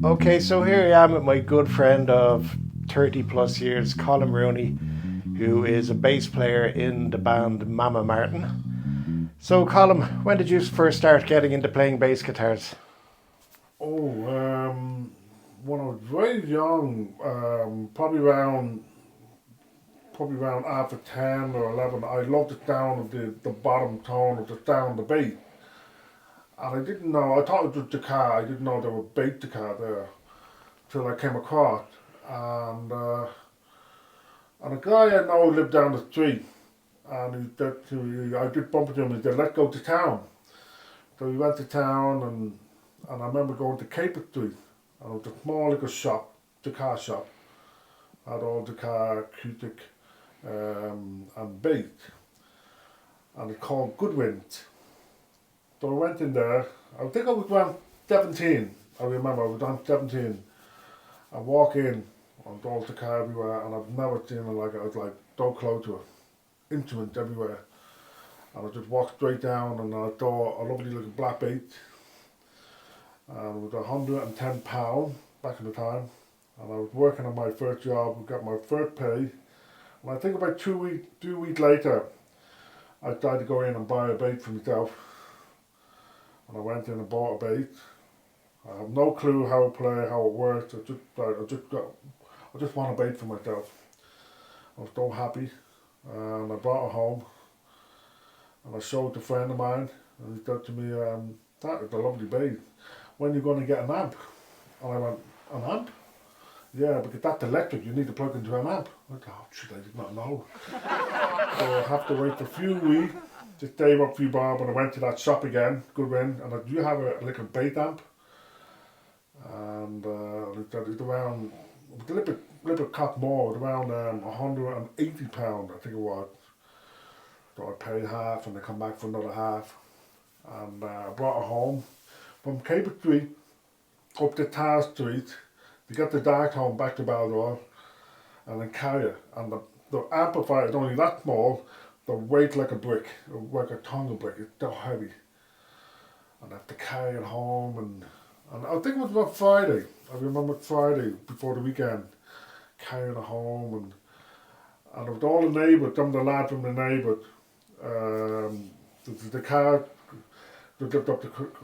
Okay, so here I am with my good friend of 30 plus years, Colm Rooney, who is a bass player in the band Mama Martin. So, Colm, when did you first start getting into playing bass guitars? Oh, when I was very young, probably around after 10 or 11, I loved the sound of the bottom tone of the sound of the bass. And I didn't know, I thought it was the car, I didn't know there was bass the car there till I came across. And uh, and a guy I know lived down the street, and he said to me, I did bump into him, he said, let's go to town. So we went to town, and I remember going to Cape Street, and it was a small little shop, the car shop, had all the car acoustic and bass, and it's called Goodwin. So I went in there. I think I was around 17. I remember I was around 17. I walk in, and all the car everywhere, and I've never seen it like it. I was like so close to it, instruments everywhere. And I just walked straight down, and I saw a lovely little black bass, and it was £110 back in the time. And I was working on my first job, got my first pay, and I think about 2 weeks later, I tried to go in and buy a bass for myself. And I went in and bought a bass. I have no clue how to play, how it works. I just want a bass for myself. I was so happy, and I brought it home, and I showed it to a friend of mine, and he said to me, "That is a lovely bass. When are you going to get an amp?" And I went, "An amp? Yeah, because that's electric. You need to plug into an amp." I thought, "Oh shit, I did not know." So I have to wait a few weeks to save up a few bob, and I went to that shop again, Goodwin, and I do you have a little bass amp? And it's around, it was a little bit cost more, it was around £180, I think it was. So I paid half, and they come back for another half, and I brought it home from Cape Street up to Tar Street to get the dark home back to Baldor, and then carry it. And the amplifier is only that small, the weight like a brick, like a ton of brick. It's so heavy, and I have to carry it home. And I think it was about Friday. I remember Friday before the weekend, carrying it home, and it was all the neighbours, some of the lads from the neighbours. The car that lived up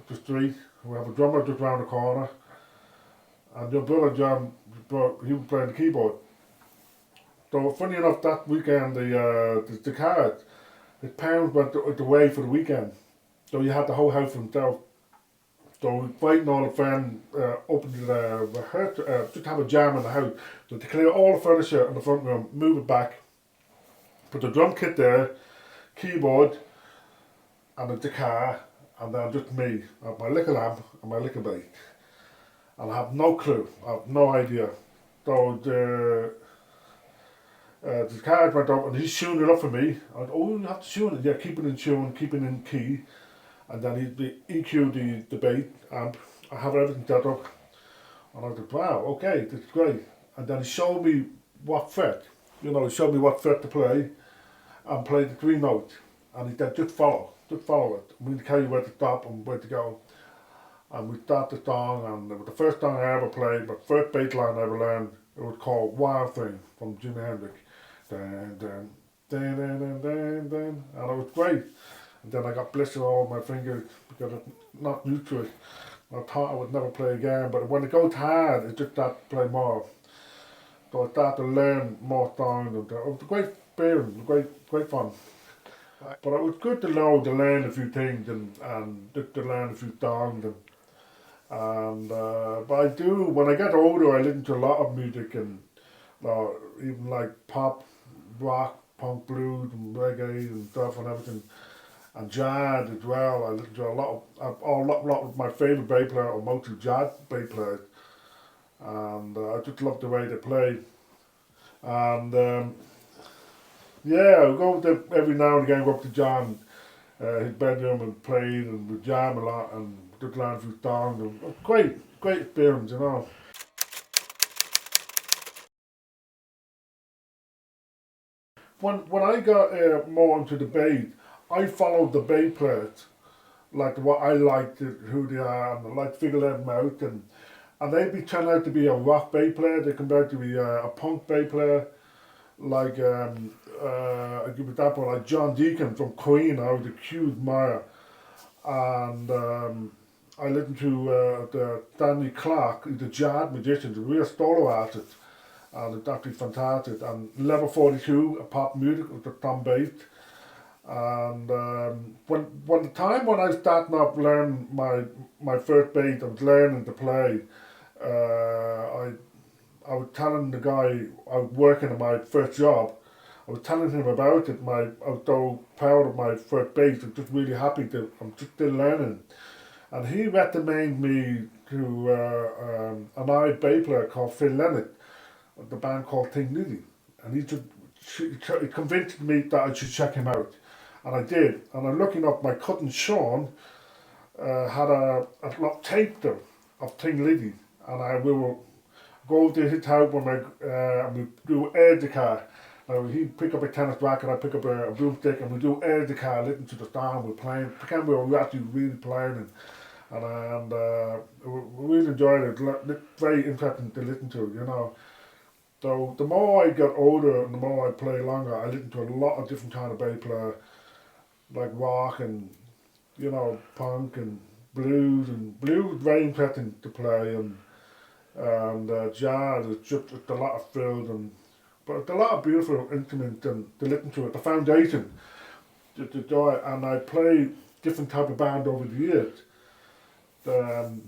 the street. We have a drummer just round the corner, and your brother John, he was playing the keyboard. So funny enough, that weekend the car, his parents went away for the weekend, so you had the whole house for himself. So inviting all the friends up into the house, just have a jam in the house. So to clear all the furniture in the front room, move it back, put the drum kit there, keyboard, and the car, and then just me, I have my little amp and my little bass. And I have no clue, I have no idea. So the card went up, and he's tuning it up for me. I went, "Oh, you have to tune it." Yeah, keep it in tune, keep it in key. And then he EQ the bass amp. I have everything set up, and I was like, "Wow, okay, this is great." And then he showed me what fret, he showed me what fret to play, and play the three notes. And he said, just follow it. I'm going to tell you where to stop and where to go. And we started the song, and it was the first song I ever played, but first bass line I ever learned. It was called "Wild Thing" from Jimi Hendrix. Dun, dun, dun, dun, dun, dun, dun. And it was great. And then I got blisters all over my fingers because I'm not used to it. I thought I would never play again, but when it goes hard, it just starts to play more. So I started to learn more songs, and it was a great experience, great fun. But it was good to know to learn a few things, and just to learn a few songs, but I do, when I get older, I listen to a lot of music, and even like pop, rock, punk, blues, and reggae and stuff and everything, and jazz as well. I listen to a lot of my favourite bass players are mostly jazz bass players, and I just love the way they play. And yeah, I go to, every now and again, go up to John, his bedroom, and played, and we jam a lot, and just learn a few songs. And great experience. when I got more into the bass, I followed the bass players, like what I liked, who they are, and I like figure them out, and they'd be turned out to be a rock bass player. They come out to be a punk bass player, like I give example like John Deacon from Queen. I was a huge admirer, and I listened to the Stanley Clark, the jazz magician, the real solo artist, and it's actually fantastic. And Level 42, a pop music with the Tom Bates. And when the time when I was starting up learning my first bass, I was learning to play. I was telling the guy I was working at my first job. I was telling him about it. I was so proud of my first bass. I'm just really happy that I'm just still learning. And he recommended me to an Irish bass player called Phil Leonard, of the band called Ting Lizzy. And he convinced me that I should check him out. And I did. And I'm looking up, my cousin Sean had a tape of Ting Lizzy. And we will go to his house when and we do air the car. He'd pick up a tennis racket, I'd pick up a broomstick, and we do air the car, listen to the song, we're playing. Pretend we were actually really playing, and we really enjoyed it. It's very interesting to listen to, you know. So the more I got older and the more I play longer, I listen to a lot of different kind of bass player, like rock and, you know, punk and blues. And blues is very interesting to play, and jazz is just it's a lot of frills, but it's a lot of beautiful instruments and to listen to it. The foundation to enjoy it, and I play different type of band over the years,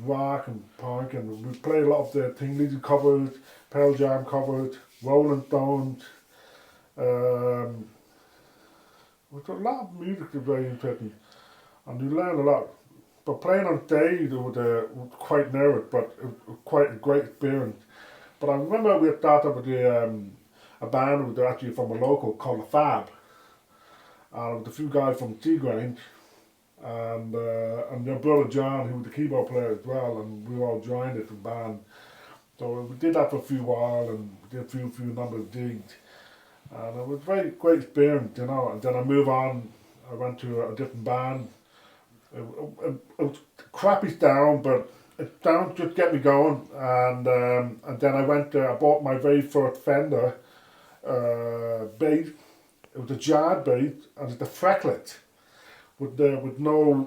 rock and punk, and we play a lot of the Ting Lizzy covers, Pearl Jam covers, Rolling Stones. It's a lot of music that's very interesting, and you learn a lot. But playing on stage was quite nervous, but it was quite a great experience. But I remember we started with a band who was actually from a local called The Fab, and with a few guys from Seagrange, and your brother John, who was the keyboard player as well, and we all joined it, the band. So we did that for a few while, and we did a few number of gigs, and it was a very great experience, you know. And then I moved on, I went to a different band. It was crappy sound, but it sound just get me going, and then I bought my very first Fender bass. It was a jazz bass, and it's a fretlet with no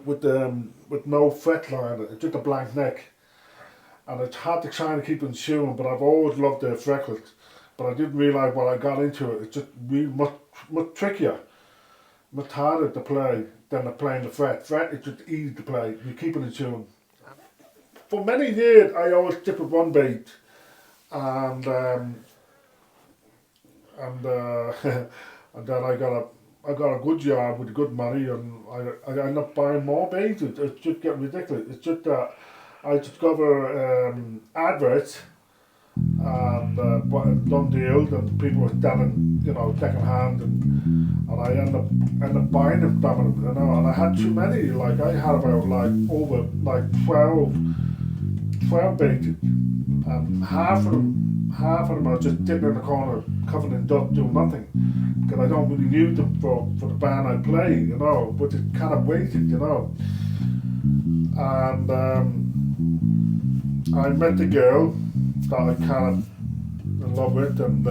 fret line. It's just a blank neck, and it's hard to try and keep in tune. But I've always loved the fretlets. But I didn't realise when I got into it, it's just really much trickier, much harder to play than playing the fret. Fret is just easy to play. You keep it in tune. For many years, I always stick with one bass, and and then I got a good job with good money, and I ended up buying more basses. It's just getting ridiculous. It's just that I discover adverts and done deals, and people were selling, you know, second hand, and I end up buying them, you know. And I had too many. Like I had about over 12 basses, and half of them are just sitting in the corner, covered in dust, doing nothing, because I don't really use them for the band I play, you know. But it's kind of wasted, you know. And I met the girl that I kind of in love with, and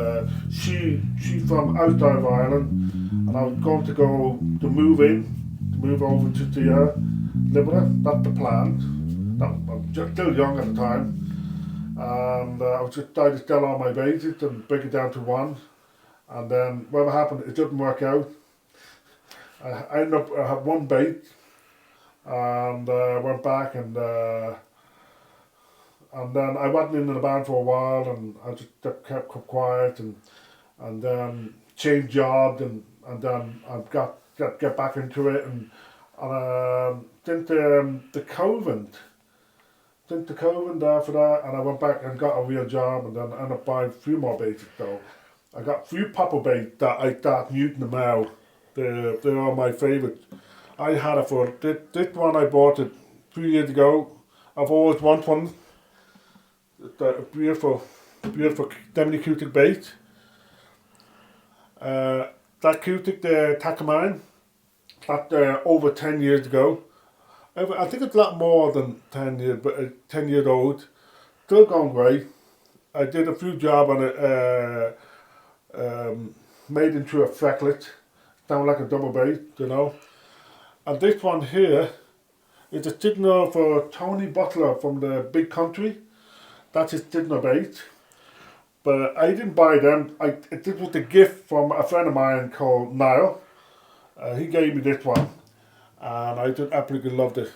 she's from outside of Ireland, and I was going to move over to see her, live with her. That's the plan. I'm just still young at the time, and I was just trying to sell all my basses and break it down to one, and then whatever happened, it didn't work out. I ended up I had one bass, and went back, and then I wasn't in the band for a while, and I just kept quiet, and then changed jobs, and then I get back into it, and since the COVID after that, and I went back and got a real job, and then I ended up buying a few more basses. So I got a few popper bass that I start using them now. They're all my favourites. I had it for this one. I bought it 3 years ago. I've always wanted one. It's a beautiful semi-acoustic bass. that acoustic, the Takamine, that over 10 years ago. I think it's a lot more than 10 years, but 10 years old. Still going great. I did a few jobs on it, made into a frecklet, down like a double bass, you know. And this one here is a signal for Tony Butler from the Big Country. That's his signal bass. But I didn't buy them. This was a gift from a friend of mine called Niall. He gave me this one, and I just absolutely loved it.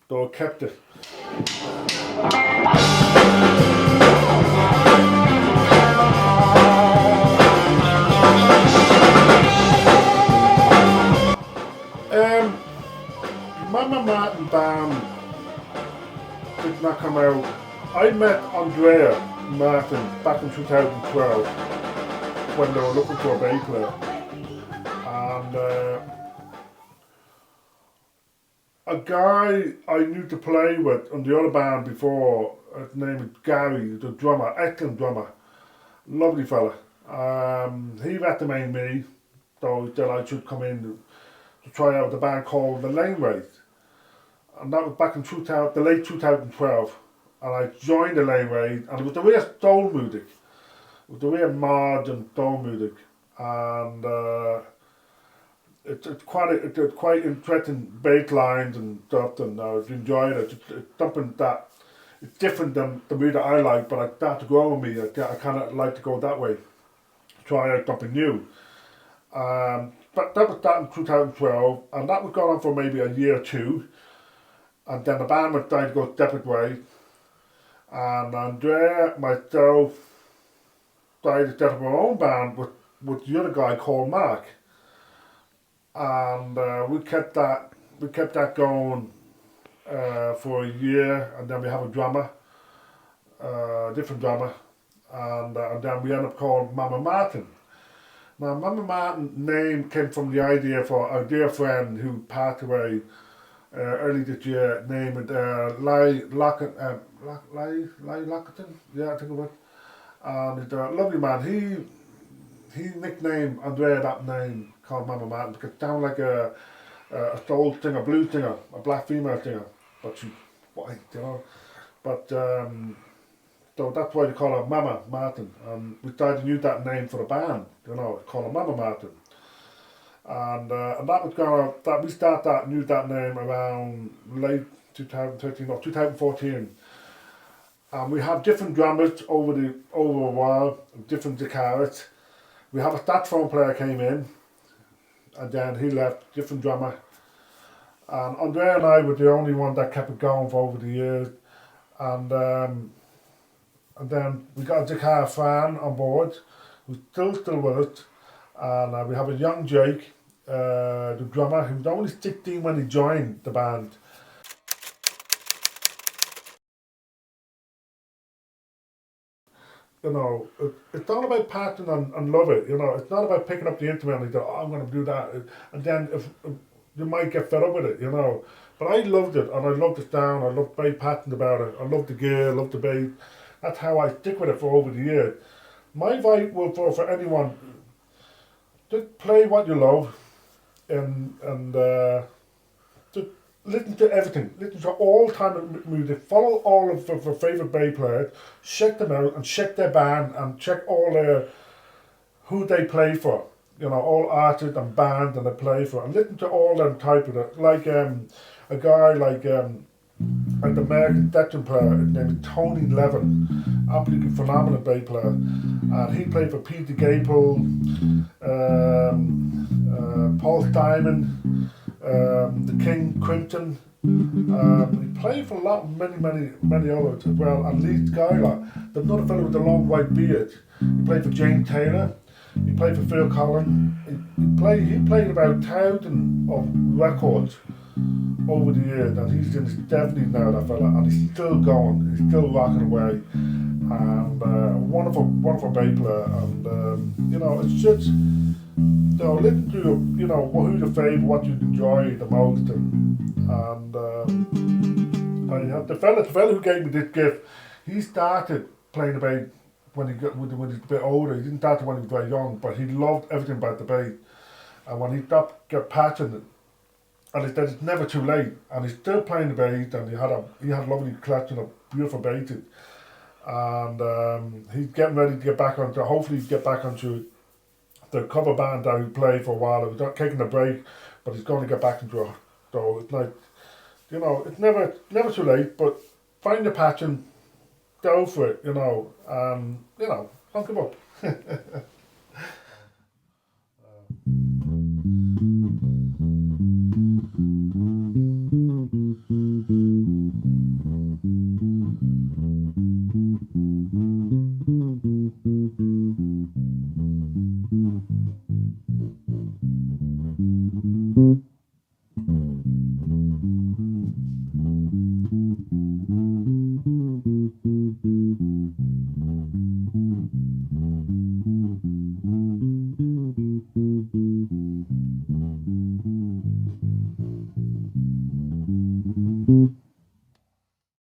So I kept it. Mama Martin band did not come out. I met Andrea Martin back in 2012 when they were looking for a bass player, and a guy I knew to play with on the other band before, his name is Gary, the drummer, excellent drummer, lovely fella. He recommended me, though, that I should come in to try out the band called the Lane Race, and that was back in the late 2012. And I joined the Lane Race, and it was the real soul music, it was the real modern soul music, and it's quite interesting bass lines and stuff, and I was enjoying it. It's something that it's different than the music I like, but I start to grow on me. I kind of like to go that way, try out something new. But that was that in 2012, and that was going on for maybe a year or two, and then the band was trying to go separate ways, and Andrea, myself, started to set up our own band with the other guy called Mark, and we kept that going for a year, and then we have a drummer, different drummer, and then we end up calling Mama Martin. Now, Mama Martin name came from the idea for our dear friend who passed away early this year, named Lockerton. Yeah, I think it was. And he's a lovely man. He nicknamed Andrea that name called Mama Martin because it sounded like a soul singer, blues singer, a black female singer, but she's white, you know. But so that's why they call her Mama Martin, and we started to use that name for the band, you know, call her Mama Martin. And that was we started that and used that name around late 2013 or 2014. And we have different drummers over a while, different guitarists. We have a saxophone player came in, and then he left, different drummer. And Andrea and I were the only one that kept it going for over the years. And then we got a guitar fan on board, who's still with us. And we have a young Jake, the drummer, who was only 16 when he joined the band. You know, it's not about passing and love it, you know. It's not about picking up the instrument and go, oh, I'm going to do that. And then if you might get fed up with it, you know. But I loved it, and I loved the sound, I loved bass patterns about it, I loved the gear, I loved the bass. That's how I stick with it for over the years. My advice will for anyone, just play what you love, and just listen to everything. Listen to all time of music. Follow all of your favourite bass players. Check them out and check their band and check all their who they play for. You know, all artists and bands that they play for, and listen to all them type of it. Like a guy like an American section player, his name is Tony Levin, absolutely phenomenal bass player, and he played for Peter Gabriel, Paul Simon, the King Crimson. He played for many others as well, and Lee Schuyler, there's another fellow with a long white beard. He played for James Taylor. He played for Phil Collins. He played about 1,000 of records over the years, and he's in his 70s now, that fella, and he's still going, he's still rocking away, and wonderful bass player, and you know, it's just, you know, listen to, you know, who's your favourite, what you enjoy the most, and I have the fella who gave me this gift, he started playing the bass when he was a bit older. He didn't start when he was very young, but he loved everything about the bass. And when he stopped get patching it, and he said it's never too late, and he's still playing the bass, and he had a lovely collection of beautiful basses, and he's getting ready to get back onto. Hopefully, get back onto the cover band that he played for a while. He was not taking a break, but he's going to get back into it. So it's like, it's never too late. But find your passion, go for it. Don't give up.